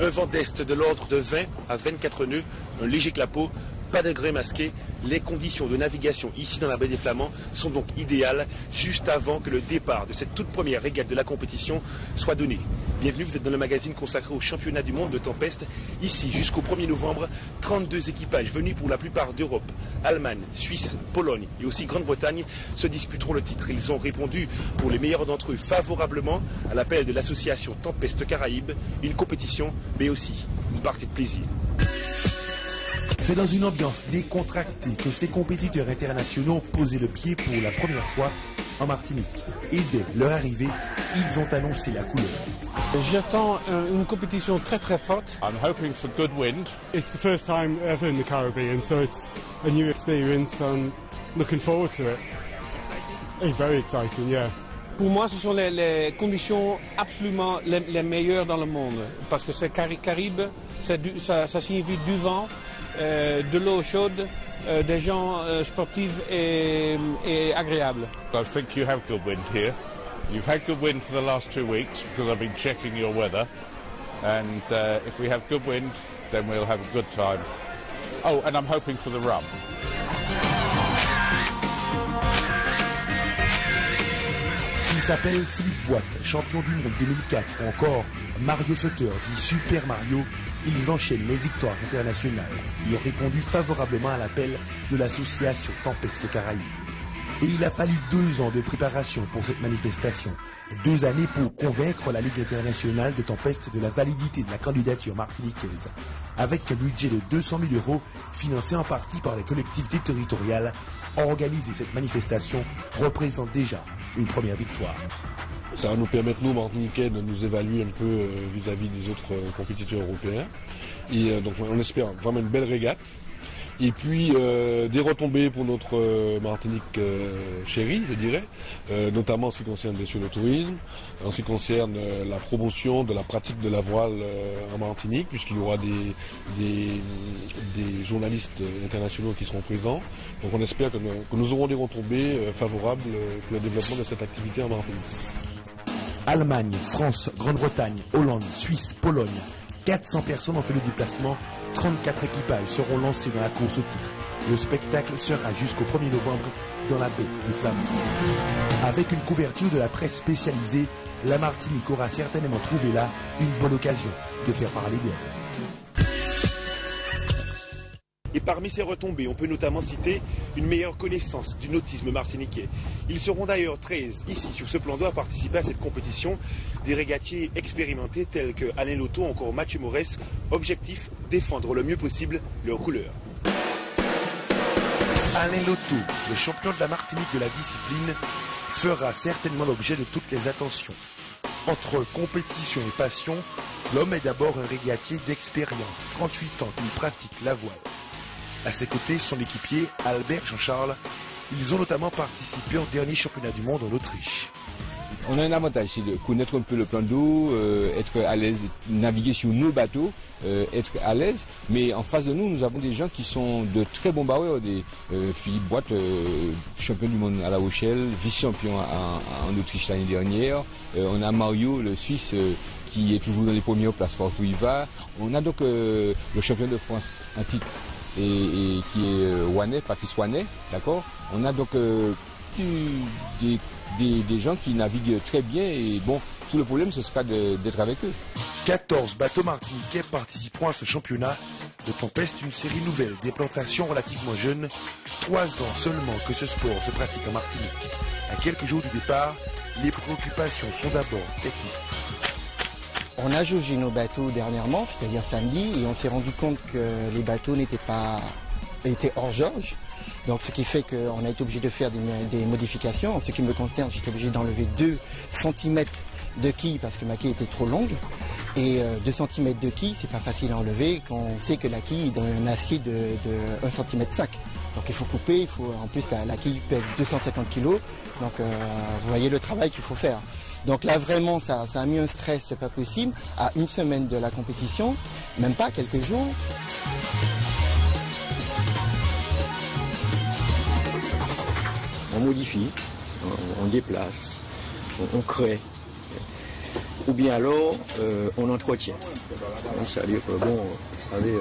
Un vent d'est de l'ordre de 20 à 24 nœuds, un léger clapot, pas de grès masqué. Les conditions de navigation ici dans la baie des Flamands sont donc idéales juste avant que le départ de cette toute première régate de la compétition soit donné. Bienvenue, vous êtes dans le magazine consacré au championnat du monde de tempête. Ici, jusqu'au 1er novembre, 32 équipages venus pour la plupart d'Europe, Allemagne, Suisse, Pologne et aussi Grande-Bretagne se disputeront le titre. Ils ont répondu pour les meilleurs d'entre eux favorablement à l'appel de l'association Tempeste Caraïbes, une compétition mais aussi une partie de plaisir. C'est dans une ambiance décontractée que ces compétiteurs internationaux ont posé le pied pour la première fois en Martinique. Et dès leur arrivée, ils ont annoncé la couleur. J'attends une compétition très très forte. I'm hoping for good wind. It's the first time ever in the Caribbean, so it's a new experience. I'm looking forward to it. It's very exciting, yeah. Pour moi, ce sont les conditions absolument les meilleures dans le monde. Parce que c'est Caraïbes, ça signifie du vent, de l'eau chaude, des gens sportifs et agréables. I think you have good wind here. You've had good wind for the last 2 weeks because I've been checking your weather. And if we have good wind, then we'll have a good time. Oh, and I'm hoping for the rum. Il s'appelle Philippe Boite, champion du monde 2004, ou encore Mario Sauter, dit Super Mario. Ils enchaînent les victoires internationales. Ils ont répondu favorablement à l'appel de l'association Tempête Caraïbes. Et il a fallu 2 ans de préparation pour cette manifestation. 2 années pour convaincre la Ligue internationale de Tempeste de la validité de la candidature martiniquaise. Avec un budget de 200 000 € financé en partie par les collectivités territoriales, organiser cette manifestation représente déjà une première victoire. Ça va nous permettre, nous, Martiniquais, de nous évaluer un peu vis-à-vis des autres compétiteurs européens. Et donc on espère vraiment une belle régate. Et puis des retombées pour notre Martinique chérie, je dirais, notamment en ce qui concerne bien sûr le tourisme, en ce qui concerne la promotion de la pratique de la voile en Martinique, puisqu'il y aura des journalistes internationaux qui seront présents. Donc on espère que nous aurons des retombées favorables pour le développement de cette activité en Martinique. Allemagne, France, Grande-Bretagne, Hollande, Suisse, Pologne. 400 personnes ont fait le déplacement, 34 équipages seront lancés dans la course au titre. Le spectacle sera jusqu'au 1er novembre dans la baie des Flamands. Avec une couverture de la presse spécialisée, la Martinique aura certainement trouvé là une bonne occasion de faire parler d'elle. Et parmi ces retombées, on peut notamment citer une meilleure connaissance du nautisme martiniquais. Ils seront d'ailleurs 13 ici sur ce plan d'eau à participer à cette compétition. Des régatiers expérimentés tels que Alain Lotto ou encore Mathieu Morès. Objectif, défendre le mieux possible leurs couleurs. Alain Lotto, le champion de la Martinique de la discipline, fera certainement l'objet de toutes les attentions. Entre compétition et passion, l'homme est d'abord un régatier d'expérience, 38 ans qu'il pratique la voile. À ses côtés, son équipier, Albert Jean-Charles. Ils ont notamment participé au dernier championnat du monde en Autriche. On a un avantage, c'est de connaître un peu le plan d'eau, être à l'aise, naviguer sur nos bateaux, être à l'aise. Mais en face de nous, nous avons des gens qui sont de très bons barreurs. Philippe Boite, champion du monde à La Rochelle, vice-champion en Autriche l'année dernière. On a Mario, le Suisse, qui est toujours dans les premières places partout où il va. On a donc le champion de France en titre. Et qui est Wanet, Patrice Wanet, d'accord. On a donc des gens qui naviguent très bien et bon, tout le problème ce sera d'être avec eux. 14 bateaux martiniquais participeront à ce championnat de Tempeste, une série nouvelle des plantations relativement jeunes. 3 ans seulement que ce sport se pratique en Martinique. À quelques jours du départ, les préoccupations sont d'abord techniques. On a jaugé nos bateaux dernièrement, c'est-à-dire samedi, et on s'est rendu compte que les bateaux étaient hors jauge. Donc ce qui fait qu'on a été obligé de faire des modifications. En ce qui me concerne, j'étais obligé d'enlever 2 cm de quille parce que ma quille était trop longue. Et 2 cm de quille, c'est pas facile à enlever quand on sait que la quille est dans un acier de 1,5 cm. Donc il faut couper, en plus la quille pèse 250 kg. Donc vous voyez le travail qu'il faut faire. Donc là vraiment ça a mis un stress pas possible à 1 semaine de la compétition, même pas quelques jours. On modifie, on déplace, on crée. ou bien alors on entretient. C'est-à-dire que bon, vous savez,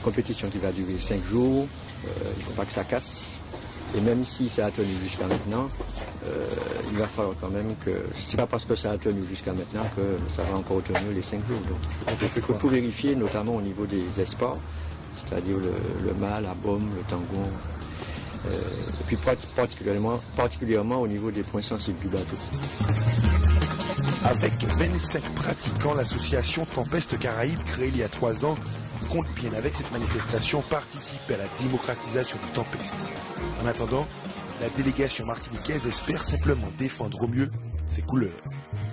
compétition qui va durer 5 jours, il ne faut pas que ça casse. Et même si ça a tenu jusqu'à maintenant, il va falloir quand même que, c'est pas parce que ça a tenu jusqu'à maintenant que ça va encore tenir les 5 jours. Donc il faut tout vérifier, notamment au niveau des esports, c'est-à-dire le mât, la bombe, le tangon, et puis particulièrement au niveau des points sensibles du bateau. Avec 25 pratiquants, l'association Tempeste Caraïbes, créée il y a 3 ans, compte bien avec cette manifestation participer à la démocratisation du Tempeste. En attendant, la délégation martiniquaise espère simplement défendre au mieux ses couleurs.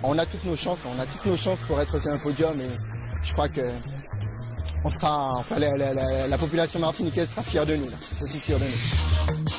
On a toutes nos chances, pour être sur un podium et je crois que la population martiniquaise sera fière de nous. Je suis fier de nous.